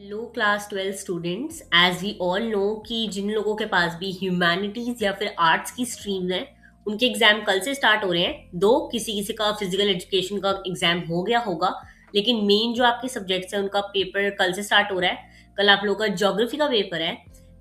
Low class 12 students, as we all know कि जिन लोगों के पास भी ह्यूमैनिटीज या फिर आर्ट्स की स्ट्रीम है उनके एग्जाम कल से स्टार्ट हो रहे हैं। दो किसी किसी का फिजिकल एजुकेशन का एग्जाम हो गया होगा, लेकिन मेन जो आपके सब्जेक्ट्स हैं उनका पेपर कल से स्टार्ट हो रहा है। कल आप लोगों का ज्योग्राफी का पेपर है।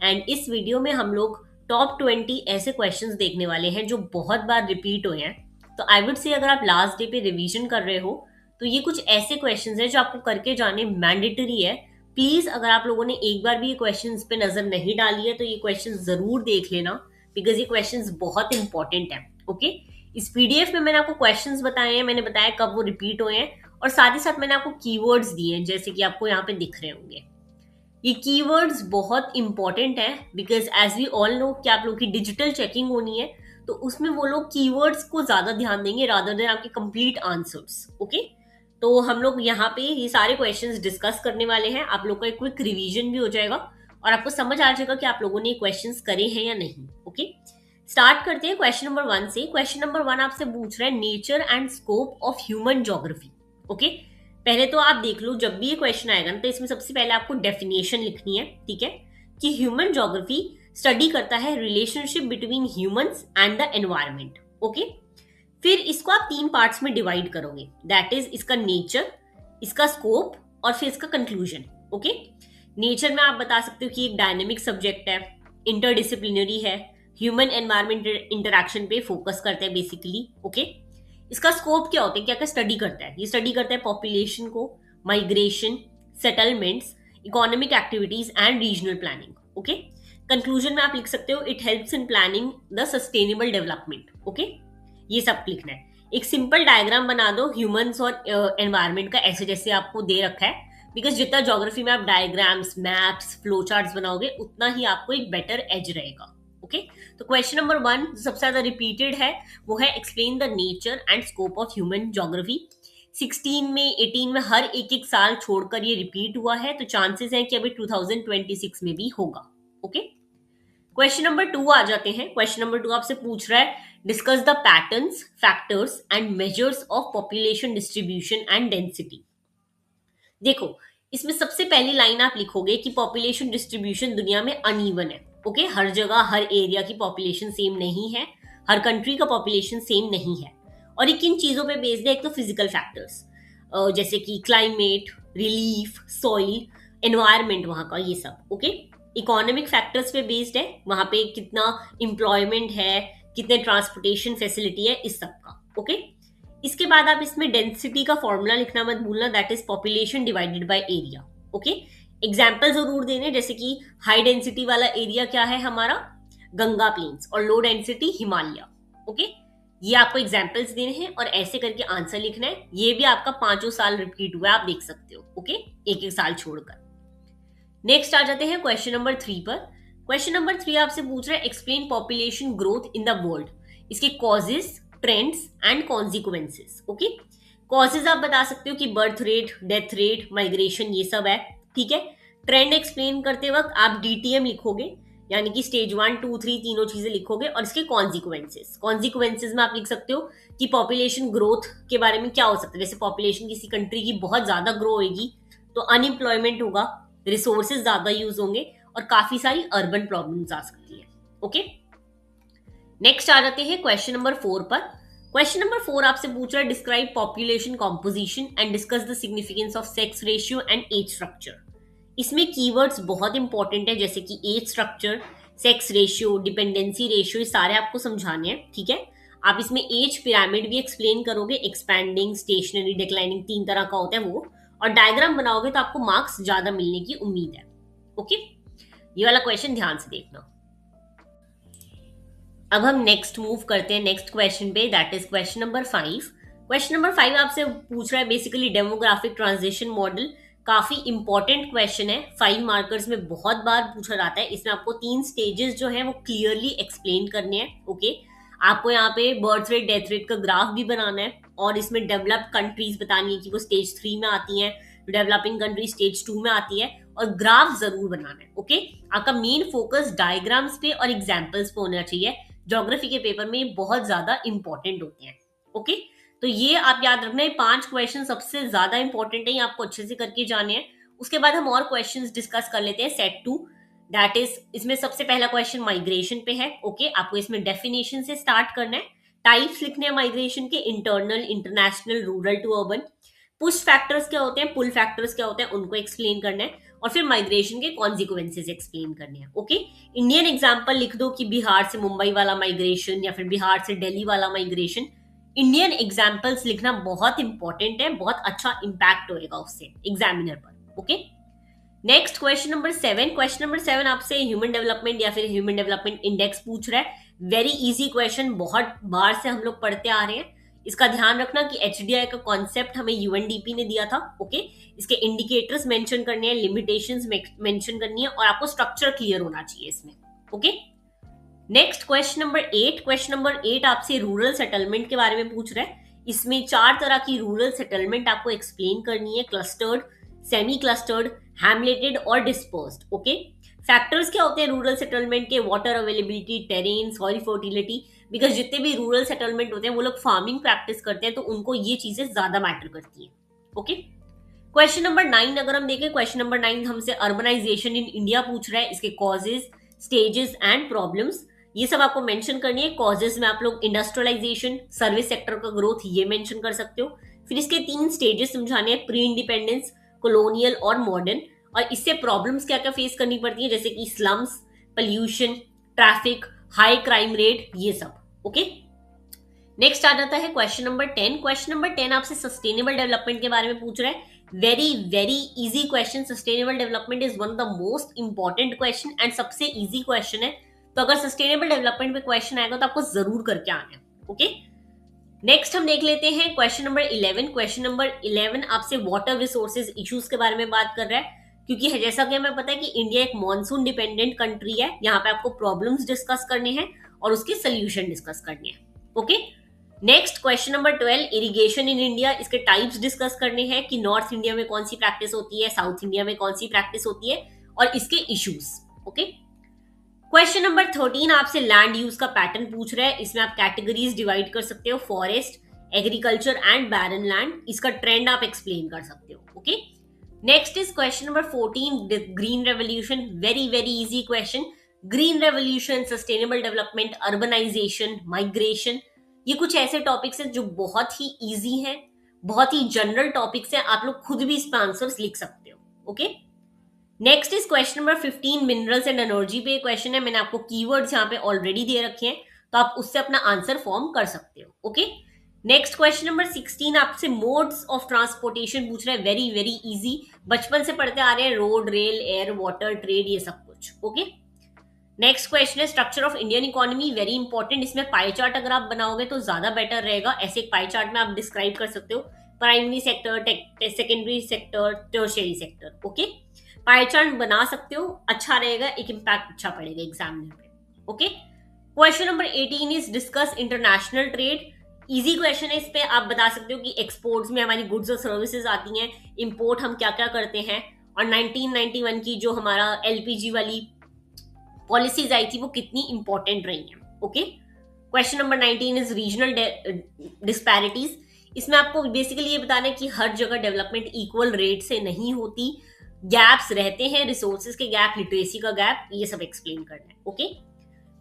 एंड इस वीडियो में हम लोग टॉप 20 ऐसे क्वेश्चंस देखने वाले हैं जो बहुत बार रिपीट हुए हैं। तो आई वुड से अगर आप लास्ट डे पे रिवीजन कर रहे हो तो ये कुछ ऐसे क्वेश्चंस हैं जो आपको करके जाने मैंडेटरी है। प्लीज अगर आप लोगों ने एक बार भी ये क्वेश्चंस पे नजर नहीं डाली है तो ये क्वेश्चंस जरूर देख लेना, बिकॉज ये क्वेश्चंस बहुत इंपॉर्टेंट है। ओके, इस पीडीएफ में मैंने आपको क्वेश्चंस बताए हैं, मैंने बताया कब वो रिपीट हुए हैं, और साथ ही साथ मैंने आपको कीवर्ड्स दिए हैं जैसे कि आपको यहाँ पे दिख रहे होंगे। ये कीवर्ड्स बहुत इंपॉर्टेंट है because as we all know कि आप लोग की डिजिटल चेकिंग होनी है, तो उसमें वो लोग कीवर्ड्स को ज्यादा ध्यान देंगे रादर देन आपके कंप्लीट आंसर्स। ओके, तो हम लोग यहाँ पे ये सारे क्वेश्चंस डिस्कस करने वाले हैं। आप लोग का एक क्विक रिवीजन भी हो जाएगा और आपको समझ आ जाएगा कि आप लोगों ने क्वेश्चंस करे हैं या नहीं। ओके, स्टार्ट करते हैं क्वेश्चन नंबर 1 से। क्वेश्चन नंबर 1 आपसे पूछ रहा है nature and scope of human geography. Okay, पहले तो आप देख लो, जब भी ये क्वेश्चन आएगा ना तो इसमें सबसे पहले आपको डेफिनेशन लिखनी है, ठीक है, कि ह्यूमन ज्योग्राफी स्टडी करता है relationship between humans and the environment. Okay, फिर इसको आप 3 पार्ट्स में डिवाइड करोगे, दैट इज इसका नेचर, इसका स्कोप और फिर इसका कंक्लूजन। ओके, नेचर में आप बता सकते हो कि एक डायनेमिक सब्जेक्ट है, इंटरडिसिप्लिनरी है, ह्यूमन एनवायरमेंट इंटरेक्शन पे फोकस करता है बेसिकली। ओके, इसका स्कोप क्या होता है, क्या क्या स्टडी करता है, ये स्टडी करता है पॉपुलेशन को, migration, settlements, economic activities and regional planning. Okay, conclusion में आप लिख सकते हो it helps in planning the sustainable development. Okay, ये सब लिखना है। एक सिंपल डायग्राम बना दो ह्यूमंस और एनवायरमेंट का, ऐसे जैसे आपको दे रखा है, बिकॉज जितना ज्योग्राफी में आप डायग्राम्स, मैप्स, फ्लो चार्ट्स बनाओगे उतना ही आपको एक बेटर एज रहेगा। ओके, तो क्वेश्चन नंबर 1 जो सबसे ज्यादा रिपीटेड है वो है explain the nature and scope of human geography. 16 में, 18 में, हर एक एक साल छोड़कर ये रिपीट हुआ है, तो चांसेस है कि अभी 2026 में भी होगा। ओके, क्वेश्चन नंबर 2 आ जाते हैं। क्वेश्चन नंबर 2 आपसे पूछ रहा है discuss the patterns, factors and measures of population distribution and density. देखो, इसमें सबसे पहली लाइन आप लिखोगे कि पॉपुलेशन डिस्ट्रीब्यूशन दुनिया में अनइवन है। ओके, हर जगह हर एरिया की पॉपुलेशन सेम नहीं है, हर कंट्री का पॉपुलेशन सेम नहीं है, और ये किन चीजों पे बेस्ड है। एक तो फिजिकल फैक्टर्स जैसे कि क्लाइमेट, रिलीफ, सॉइल, एनवायरमेंट वहां का, ये सब। ओके, इकोनॉमिक फैक्टर्स पे बेस्ड है, वहां पे कितना एम्प्लॉयमेंट है, कितने ट्रांसपोर्टेशन फैसिलिटी है, इस सब का। ओके, इसके बाद आप इसमें डेंसिटी का फॉर्मूला लिखना मत भूलना, that is population divided by area. Okay, example जरूर देने, जैसे कि हाई डेंसिटी वाला एरिया क्या है हमारा, गंगा प्लेन्स, और लो डेंसिटी हिमालय। ओके, ये आपको एग्जाम्पल्स देने हैं और ऐसे करके आंसर लिखना है। ये भी आपका 5 साल रिपीट हुआ है, आप देख सकते हो। ओके, एक एक साल छोड़कर। नेक्स्ट आ जाते हैं क्वेश्चन नंबर 3 पर। क्वेश्चन नंबर 3 आपसे पूछ रहा है explain population growth in the world, इसके causes, trends and consequences. Okay, causes आप बता सकते हो कि birth rate, death rate, migration, ये सब है, ठीक है। ट्रेंड एक्सप्लेन करते वक्त आप डीटीएम लिखोगे, यानी कि स्टेज 1, 2, 3 तीनों चीजें लिखोगे, और इसके कॉन्सिक्वेंसेस, कॉन्सिक्वेंसेस में आप लिख सकते हो कि पॉपुलेशन ग्रोथ के बारे में क्या हो सकता है। जैसे पॉपुलेशन किसी कंट्री की बहुत ज्यादा ग्रो होगी तो अनएम्प्लॉयमेंट होगा, रिसोर्सेज ज्यादा यूज होंगे, और काफी सारी अर्बन प्रॉब्लम्स आ सकती है। ओके, नेक्स्ट आ जाते हैं क्वेश्चन नंबर 4 पर। क्वेश्चन नंबर 4 आपसे पूछ रहा है describe population composition and discuss the significance of sex ratio and age structure. इसमें कीवर्ड्स बहुत इंपॉर्टेंट है, जैसे कि age structure, sex ratio, dependency ratio, ये सारे आपको समझाने हैं, ठीक है। आप इसमें एज पिरामिड भी एक्सप्लेन करोगे, एक्सपैंडिंग, स्टेशनरी, डिक्लाइनिंग, 3 तरह का होता है वो, और डायग्राम बनाओगे तो आपको मार्क्स ज्यादा मिलने की उम्मीद है। ओके, ये वाला क्वेश्चन ध्यान से देखना। अब हम नेक्स्ट मूव करते हैं नेक्स्ट क्वेश्चन पे, that is question number 5। Question number 5 आपसे पूछ रहा है बेसिकली डेमोग्राफिक ट्रांजिशन मॉडल। काफी इंपॉर्टेंट क्वेश्चन है, 5 मार्कर्स में बहुत बार पूछा जाता है। इसमें आपको 3 स्टेजेस जो है वो क्लियरली एक्सप्लेन करने हैं। ओके, आपको यहाँ पे बर्थ रेट, डेथ रेट का ग्राफ भी बनाना है, और इसमें डेवलप्ड कंट्रीज बतानी है कि वो स्टेज 3 में आती हैं, डेवलपिंग कंट्री स्टेज 2 में आती है, और ग्राफ जरूर बनाना है। ओके, आपका मेन फोकस डायग्राम्स पे और एग्जाम्पल्स पे होना चाहिए। ज्योग्राफी के पेपर में बहुत ज्यादा इंपॉर्टेंट होते हैं। ओके, तो ये आप याद रखना है, 5 क्वेश्चन सबसे ज्यादा इंपॉर्टेंट है, ये आपको अच्छे से करके जाने हैं। उसके बाद हम और क्वेश्चंस डिस्कस कर लेते हैं सेट 2, दैट इज इसमें सबसे पहला क्वेश्चन माइग्रेशन पे है। ओके, आपको इसमें डेफिनेशन से स्टार्ट करना है, टाइप्स लिखने हैं माइग्रेशन के, internal, international, rural to urban, push factors क्या होते हैं, पुल फैक्टर्स क्या होते हैं, उनको एक्सप्लेन करना है, और फिर माइग्रेशन के कॉन्सिक्वेंसेज एक्सप्लेन करने हैं। ओके, इंडियन एग्जांपल लिख दो कि बिहार से मुंबई वाला माइग्रेशन या फिर बिहार से दिल्ली वाला माइग्रेशन। इंडियन एग्जांपल्स लिखना बहुत इंपॉर्टेंट है, बहुत अच्छा इंपैक्ट होएगा उससे एग्जामिनर पर। Okay, next question number 7। Question number 7 आपसे ह्यूमन डेवलपमेंट या फिर ह्यूमन डेवलपमेंट इंडेक्स पूछ रहा है। वेरी इजी क्वेश्चन, बहुत बार से हम लोग पढ़ते आ रहे हैं। इसका ध्यान रखना कि एचडीआई का कॉन्सेप्ट हमें यूएनडीपी ने दिया था। ओके, इसके इंडिकेटर्स मेंशन करने हैं, लिमिटेशंस मेंशन करनी है, और आपको स्ट्रक्चर क्लियर होना चाहिए इसमें। Okay, next question number 8। Question number 8 आपसे रूरल सेटलमेंट के बारे में पूछ रहा है। इसमें 4 तरह की रूरल सेटलमेंट आपको एक्सप्लेन करनी है, क्लस्टर्ड, सेमी क्लस्टर्ड, हैमलेटेड और डिस्पर्स्ड। ओके, फैक्टर्स क्या होते हैं रूरल सेटलमेंट के, water availability, terrain, soil fertility, because जितने भी रूरल सेटलमेंट होते हैं वो लोग फार्मिंग प्रैक्टिस करते हैं, तो उनको ये चीजें ज्यादा मैटर करती हैं। ओके, क्वेश्चन नंबर 9 अगर हम देखें, क्वेश्चन नंबर 9 हमसे अर्बनाइजेशन इन इंडिया पूछ रहा है, इसके कॉजेज, स्टेजेस एंड प्रॉब्लम्स, ये सब आपको मेंशन करनी है। कॉजेज में आप लोग इंडस्ट्रियलाइजेशन, सर्विस सेक्टर का ग्रोथ, ये मेंशन कर सकते हो। फिर इसके 3 स्टेजेस समझाने हैं, प्री इंडिपेंडेंस, कॉलोनियल और मॉडर्न, और इससे प्रॉब्लम्स क्या क्या फेस करनी पड़ती है, जैसे कि slums, pollution, traffic, high crime rate, ये सब। ओके, नेक्स्ट आ जाता है क्वेश्चन नंबर 10। क्वेश्चन नंबर 10 आपसे सस्टेनेबल डेवलपमेंट के बारे में पूछ रहा है। Very very easy question, sustainable development is one of the most important question and सबसे इजी क्वेश्चन है, तो अगर सस्टेनेबल डेवलपमेंट पे क्वेश्चन आएगा तो आपको जरूर करके आना है। ओके, नेक्स्ट हम देख लेते हैं क्वेश्चन नंबर 11। क्वेश्चन नंबर 11 आपसे वाटर रिसोर्सेज इश्यूज के बारे में बात कर रहा है, क्योंकि जैसा कि हमें पता है कि इंडिया एक मॉनसून डिपेंडेंट कंट्री है, यहाँ पे आपको प्रॉब्लम्स डिस्कस करने हैं और उसके सोल्यूशन डिस्कस करने हैं। Okay, next question number 12, irrigation in India, इसके टाइप्स डिस्कस करने हैं कि नॉर्थ इंडिया में कौन सी प्रैक्टिस होती है, साउथ इंडिया में कौन सी प्रैक्टिस होती है, और इसके इश्यूज। ओके, क्वेश्चन नंबर 13 आपसे लैंड यूज का पैटर्न पूछ रहा है। इसमें आप कैटेगरीज डिवाइड कर सकते हो, forest, agriculture and barren land, इसका ट्रेंड आप एक्सप्लेन कर सकते हो। Okay, next is question number 14, green revolution, very very easy question. Green revolution, sustainable development, urbanisation, migration, ये कुछ ऐसे टॉपिक्स हैं जो बहुत ही इजी हैं, बहुत ही जनरल टॉपिक्स हैं, आप लोग खुद भी इस पे आंसर्स लिख सकते हो। Okay, next is question number 15, minerals and energy पे क्वेश्चन है। मैंने आपको कीवर्ड्स यहाँ पे ऑलरेडी दे रखे हैं, तो आप उससे अपना आंसर फॉर्म कर सकते हो। ओके, नेक्स्ट क्वेश्चन नंबर 16 आपसे मोड्स ऑफ ट्रांसपोर्टेशन पूछ रहा है, वेरी वेरी इजी, बचपन से पढ़ते आ रहे हैं, road, rail, air, water, trade, ये सब कुछ। ओके, नेक्स्ट क्वेश्चन है structure of Indian economy, very important, इसमें पाई चार्ट अगर आप बनाओगे तो ज्यादा बेटर रहेगा। ऐसे एक पाई चार्ट में आप डिस्क्राइब कर सकते हो primary sector, secondary sector, tertiary sector. Okay, pie chart बना सकते हो, अच्छा रहेगा, एक इम्पैक्ट अच्छा पड़ेगा एग्जामिनर पे। Okay, question number 18 is discuss international trade, easy question है, इस पे आप बता सकते हो कि एक्सपोर्ट्स में हमारी गुड्स और सर्विसेज आती हैं, इंपोर्ट हम क्या क्या करते हैं, और 1991 की जो हमारा एलपीजी वाली पॉलिसीज आई थी वो कितनी इंपॉर्टेंट रही हैं। Okay, question number 19 is regional disparities, इसमें आपको बेसिकली ये बताना है कि हर जगह डेवलपमेंट इक्वल रेट से नहीं होती, गैप्स रहते हैं, रिसोर्सेज के गैप, लिटरेसी का गैप, ये सब एक्सप्लेन करना है। ओके,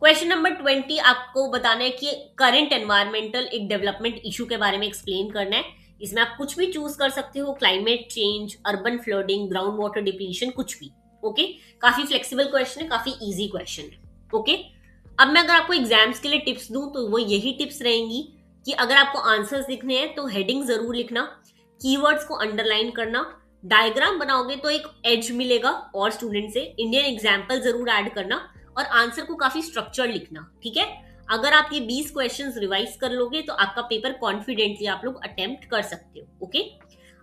क्वेश्चन नंबर 20 आपको बताना है कि करंट एनवायरमेंटल एक डेवलपमेंट इशू के बारे में एक्सप्लेन करना है। इसमें आप कुछ भी चूज कर सकते हो, climate change, urban flooding, ground water depletion, कुछ भी। ओके, काफी फ्लेक्सिबल क्वेश्चन है, काफी इजी क्वेश्चन है। ओके, अब मैं अगर आपको एग्जाम्स के लिए टिप्स दूं तो वो यही टिप्स रहेंगी कि अगर आपको आंसर्स लिखने हैं तो हेडिंग जरूर लिखना, कीवर्ड्स को अंडरलाइन करना, डायग्राम बनाओगे तो एक एज मिलेगा और स्टूडेंट से, इंडियन एग्जाम्पल जरूर ऐड करना, और आंसर को काफी स्ट्रक्चर लिखना। ठीक है, अगर आप ये 20 क्वेश्चंस रिवाइज कर लोगे तो आपका पेपर कॉन्फिडेंटली आप लोग अटेम्प्ट कर सकते हो। ओके,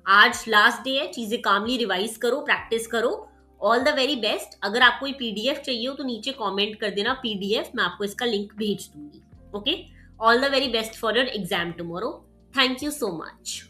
आज लास्ट डे है, चीजें कामली रिवाइज करो, प्रैक्टिस करो। All the very best. अगर आपको ये पीडीएफ चाहिए हो तो नीचे कमेंट कर देना पीडीएफ, मैं आपको इसका लिंक भेज दूंगी। Okay, all the very best for your exam tomorrow. Thank you so much.